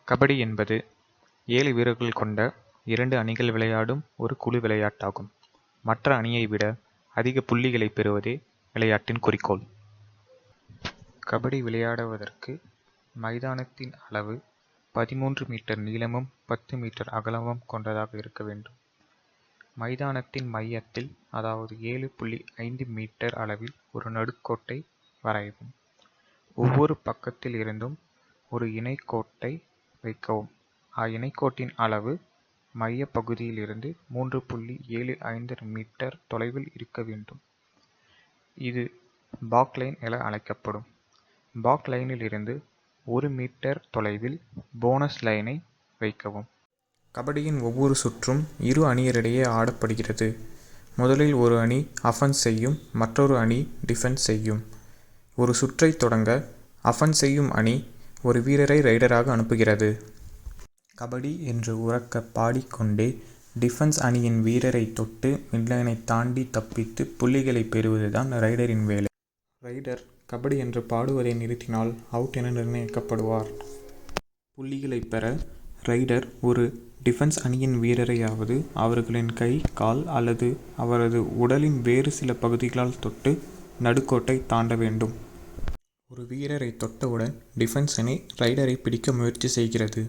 கபடி என்பது 7 வீரர்கள் கொண்ட 2 அணிகள் விளையாடும் ஒரு குழு விளையாட்டாகும். மற்ற அணியை விட அதிக புள்ளிகளைப் பெறுவதே விளையாட்டின் குறிக்கோள். கபடி விளையாடுவதற்கு மைதானத்தின் அளவு 13 மீட்டர் நீளமும் 10 மீட்டர் அகலமும் கொண்டதாக இருக்க வேண்டும். மைதானத்தின் மையத்தில், அதாவது 7.5 மீட்டர் அளவில் ஒரு நடுக்கோட்டை வரையவும். ஒவ்வொரு பக்கத்தில் இருந்தும் ஒரு இணைக்கோட்டை வைக்கவும். இணைக்கோட்டின் அளவு மையப் பகுதியில் இருந்து 3.75 மீட்டர் தொலைவில் இருக்க வேண்டும். இது பாக் லைன் என அழைக்கப்படும். பாக் லைனில் இருந்து 1 மீட்டர் தொலைவில் போனஸ் லைனை வைக்கவும். கபடியின் ஒவ்வொரு சுற்றும் இரு அணியரிடையே ஆடப்படுகிறது. முதலில் ஒரு அணி அஃபென்ஸ் செய்யும், மற்றொரு அணி டிஃபென்ஸ் செய்யும். ஒரு சுற்றை தொடங்க அஃபென்ஸ் செய்யும் அணி ஒரு வீரரை ரைடராக அனுப்புகிறது. கபடி என்று உரக்க பாடிக்கொண்டே டிஃபென்ஸ் அணியின் வீரரை தொட்டு மிட்லைனை தாண்டி தப்பித்து புள்ளிகளை பெறுவதுதான் ரைடரின் வேலை. ரைடர் கபடி என்று பாடுவதை நிறுத்தினால் அவுட் என நிர்ணயிக்கப்படுவார். புள்ளிகளை பெற ரைடர் ஒரு டிஃபென்ஸ் அணியின் வீரரையாவது அவர்களின் கை, கால் அல்லது அவரது உடலின் வேறு சில பகுதிகளால் தொட்டு நடுக்கோட்டை தாண்ட வேண்டும். ஒரு வீரரை தொட்டவுடன் டிஃபென்ஸ் அணி ரைடரை பிடிக்க முயற்சி செய்கிறது.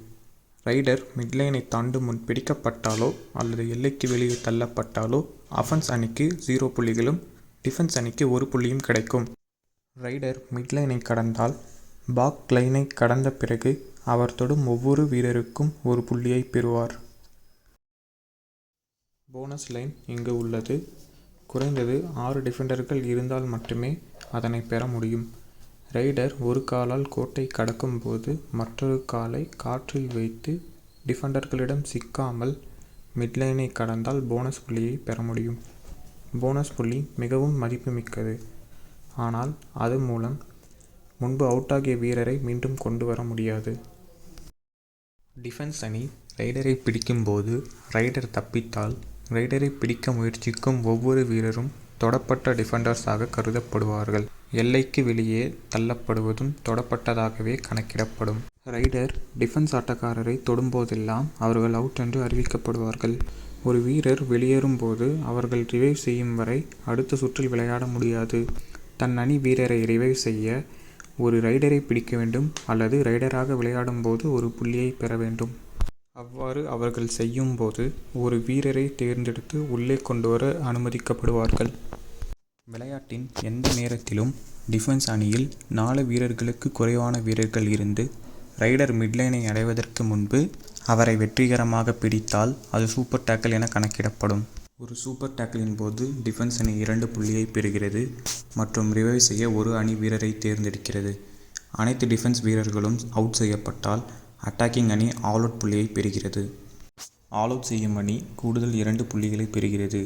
ரைடர் மிட்லைனை தாண்டும் முன் பிடிக்கப்பட்டாலோ அல்லது எல்லைக்கு வெளியே தள்ளப்பட்டாலோ அஃபென்ஸ் அணிக்கு 0 புள்ளிகளும் டிஃபென்ஸ் அணிக்கு 1 புள்ளியும் கிடைக்கும். ரைடர் மிட்லைனை கடந்தால் பாக் லைனை கடந்த பிறகு அவர் தொடும் ஒவ்வொரு வீரருக்கும் 1 புள்ளியை பெறுவார். போனஸ் லைன் இங்கு உள்ளது. குறைந்தது 6 டிஃபெண்டர்கள் இருந்தால் மட்டுமே அதனை பெற முடியும். ரைடர் ஒரு காலால் கோட்டை கடக்கும் போது மற்றொரு காலை காற்றில் வைத்து டிஃபெண்டர்களிடம் சிக்காமல் மிட்லைனை கடந்தால் போனஸ் புள்ளியை பெற முடியும். போனஸ் புள்ளி மிகவும் மதிப்புமிக்கது. ஆனால் அது மூலம் முன்பு அவுட்டாகிய வீரரை மீண்டும் கொண்டு வர முடியாது. டிஃபென்ஸ் அணி ரைடரை பிடிக்கும்போது ரைடர் தப்பித்தால் ரைடரை பிடிக்க முயற்சிக்கும் ஒவ்வொரு வீரரும் தொடப்பட்ட டிஃபெண்டர்ஸாக கருதப்படுவார்கள். எல்லைக்கு வெளியே தள்ளப்படுவதும் தொடப்பட்டதாகவே கணக்கிடப்படும். ரைடர் டிஃபென்ஸ் ஆட்டக்காரரை தொடும்போதெல்லாம் அவர்கள் அவுட் என்று அறிவிக்கப்படுவார்கள். ஒரு வீரர் வெளியேறும் போது அவர்கள் ரிவைவ் செய்யும் வரை அடுத்த சுற்றில் விளையாட முடியாது. தன் அணி வீரரை ரிவைவ் செய்ய ஒரு ரைடரை பிடிக்க வேண்டும் அல்லது ரைடராக விளையாடும் போது 1 புள்ளியை பெற வேண்டும். அவ்வாறு அவர்கள் செய்யும் போது ஒரு வீரரை தேர்ந்தெடுத்து உள்ளே கொண்டு வர அனுமதிக்கப்படுவார்கள். விளையாட்டின் எந்த நேரத்திலும் டிஃபென்ஸ் அணியில் 4 வீரர்களுக்கு குறைவான வீரர்கள் இருந்து ரைடர் மிட்லைனை அடைவதற்கு முன்பு அவரை வெற்றிகரமாக பிடித்தால் அது சூப்பர் டேக்கிள் என கணக்கிடப்படும். ஒரு சூப்பர் டேக்கிளின் போது டிஃபென்ஸ் அணி 2 புள்ளியை பெறுகிறது மற்றும் ரிவைவ் செய்ய ஒரு அணி வீரரை தேர்ந்தெடுக்கிறது. அனைத்து டிஃபென்ஸ் வீரர்களும் அவுட் செய்யப்பட்டால் அட்டாக்கிங் அணி ஆல் அவுட் புள்ளியை பெறுகிறது. ஆல் அவுட் செய்யும் அணி கூடுதல் 2 புள்ளிகளை பெறுகிறது.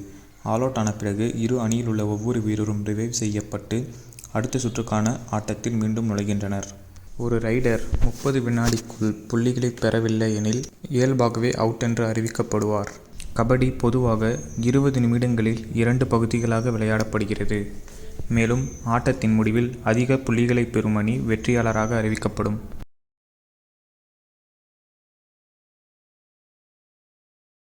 ஆல் அவுட் ஆன பிறகு இரு அணியில் உள்ள ஒவ்வொரு வீரரும் ரிவைவ் செய்யப்பட்டு அடுத்த சுற்றுக்கான ஆட்டத்தில் மீண்டும் நுழைகின்றனர். ஒரு ரைடர் 30 வினாடிக்குள் புள்ளிகளை பெறவில்லை எனில் இயல்பாகவே அவுட் என்று அறிவிக்கப்படுவார். கபடி பொதுவாக 20 நிமிடங்களில் 2 பகுதிகளாக விளையாடப்படுகிறது. மேலும் ஆட்டத்தின் முடிவில் அதிக புள்ளிகளை பெறும் அணி வெற்றியாளராக அறிவிக்கப்படும்.